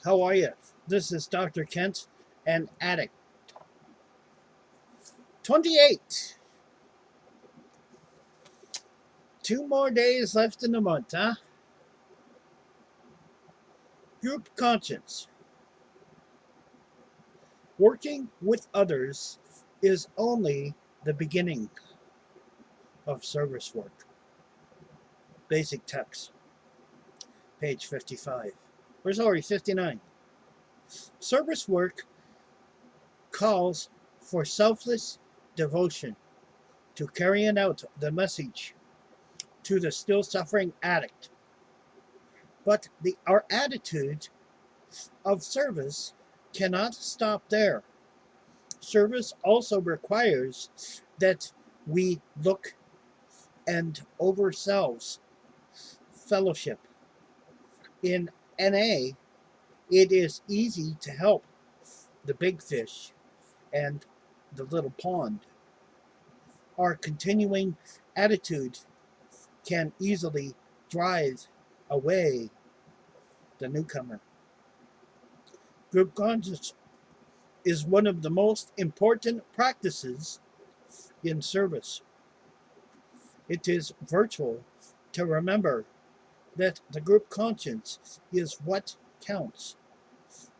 How are you? This is Dr. Kent and Addict. 28. 2 more days left in the month, huh? Group conscience. Working with others is only the beginning of service work. Basic text, page 55. Or sorry, 59. Service work calls for selfless devotion to carrying out the message to the still suffering addict. But our attitude of service cannot stop there. Service also requires that we look and over ourselves. Fellowship. In NA, it is easy to help the big fish and the little pond. Our continuing attitude can easily drive away the newcomer. Group conscience is one of the most important practices in service. It is virtual to remember that the group conscience is what counts,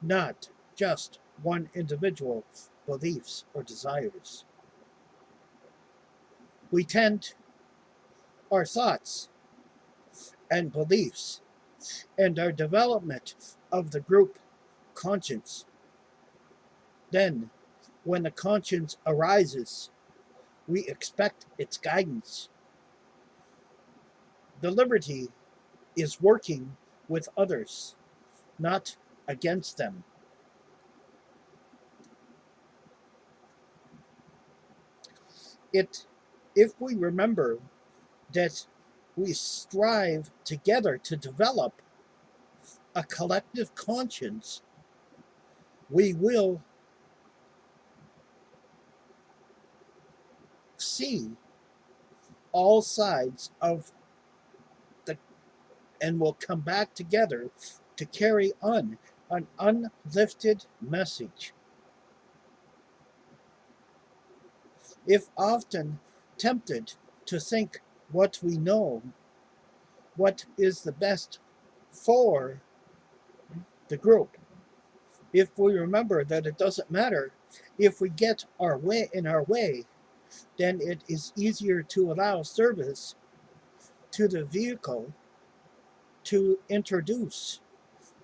not just one individual's beliefs or desires. We tend our thoughts and beliefs and our development of the group conscience. Then, when the conscience arises, we expect its guidance. The liberty is working with others, not against them. If we remember that we strive together to develop a collective conscience, we will see all sides of the and will come back together to carry on an unlifted message. If often tempted to think what we know, what is the best for the group, if we remember that it doesn't matter if we get our way in our way, then it is easier to allow service to the vehicle to introduce,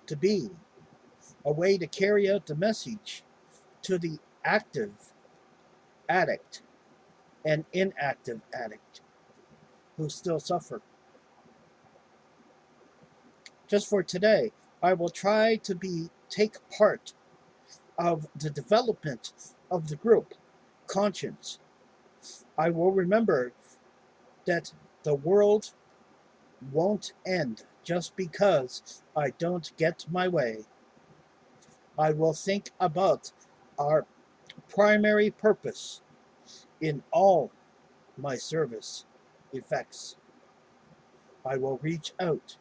to be a way to carry out the message to the active addict and inactive addict who still suffer. Just for today, I will try to take part of the development of the group conscience. I will remember that the world won't end just because I don't get my way. I will think about our primary purpose in all my service effects. I will reach out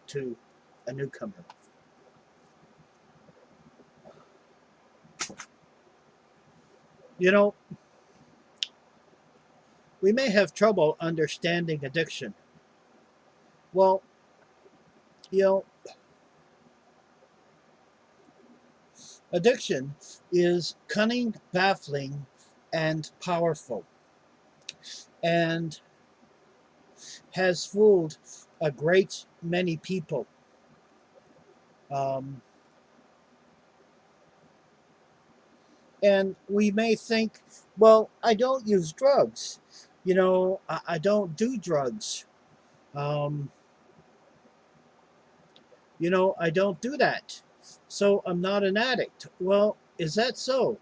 to a newcomer. You know, we may have trouble understanding addiction. Well, you know, addiction is cunning, baffling, and powerful, and has fooled a great many people. Um, and we may think, well, I don't use drugs. I don't do drugs. Um, I don't do that. So I'm not an addict. Well, is that so?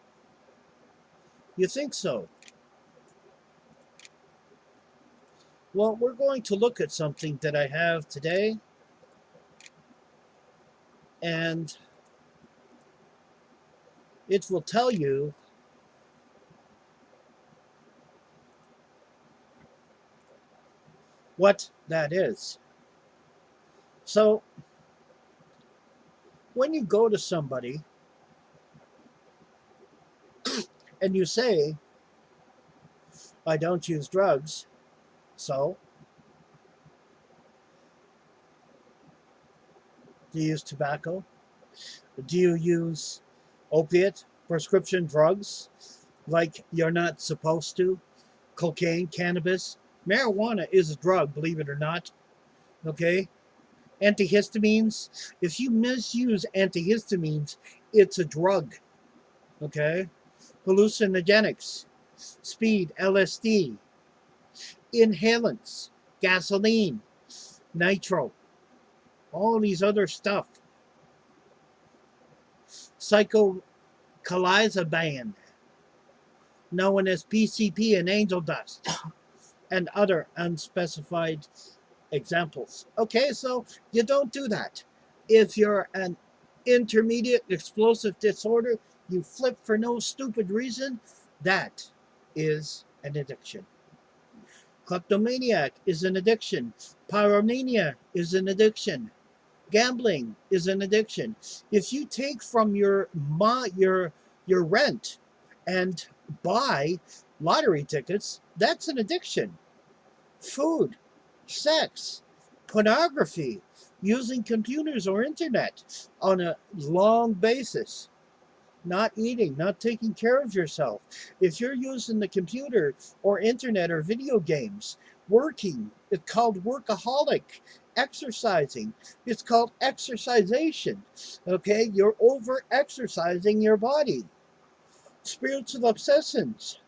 You think so? Well, we're going to look at something that I have today, and it will tell you what that is. So, when you go to somebody and you say, I don't use drugs, so do you use tobacco? Do you use opiate, prescription drugs like you're not supposed to? Cocaine, cannabis. Marijuana is a drug, believe it or not. Okay? Antihistamines. If you misuse antihistamines, it's a drug. Okay? Hallucinogenics, speed, LSD, inhalants, gasoline, nitro, all these other stuff. Psychocalizaband, known as PCP and angel dust, and other unspecified examples. Okay, so you don't do that. If you're an intermediate explosive disorder, you flip for no stupid reason, that is an addiction. Kleptomaniac is an addiction. Pyromania is an addiction. Gambling is an addiction. If you take from your rent and buy lottery tickets, that's an addiction. Food, sex, pornography, using computers or internet on a long basis, not eating, not taking care of yourself. If you're using the computer or internet or video games, working, it's called workaholic. Exercising, it's called exercisation. Okay, you're over exercising your body. Spiritual obsessions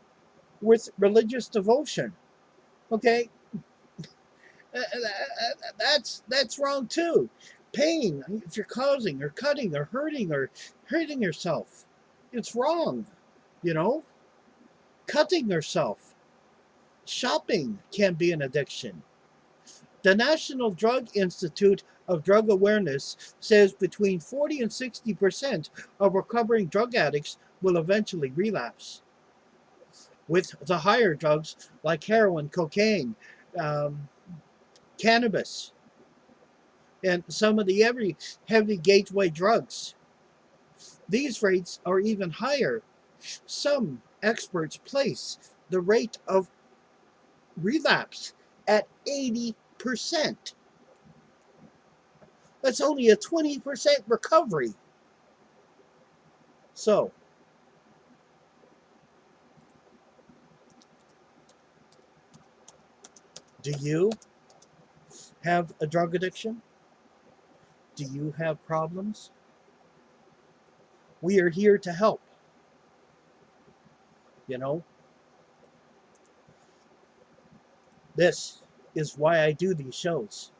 with religious devotion. Okay, that's wrong too. Pain, if you're causing or cutting or hurting yourself, it's wrong. You know, cutting yourself. Shopping can be an addiction. The National Drug Institute of Drug Awareness says between 40 and 60% of recovering drug addicts will eventually relapse. With the higher drugs like heroin, cocaine, cannabis, and some of the heavy gateway drugs. These rates are even higher. Some experts place the rate of relapse at 80%. That's only a 20% recovery. So, do you have a drug addiction? Do you have problems? We are here to help. You know, this is why I do these shows,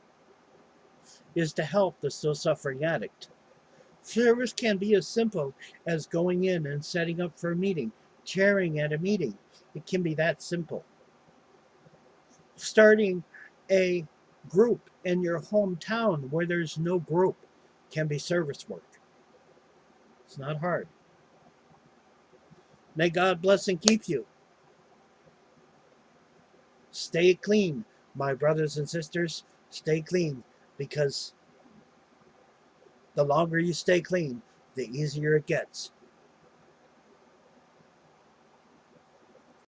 is to help the still suffering addict. Service can be as simple as going in and setting up for a meeting, chairing at a meeting. It can be that simple. Starting a group in your hometown where there's no group can be service work. It's not hard. May God bless and keep you. Stay clean, my brothers and sisters. Stay clean, because the longer you stay clean, the easier it gets.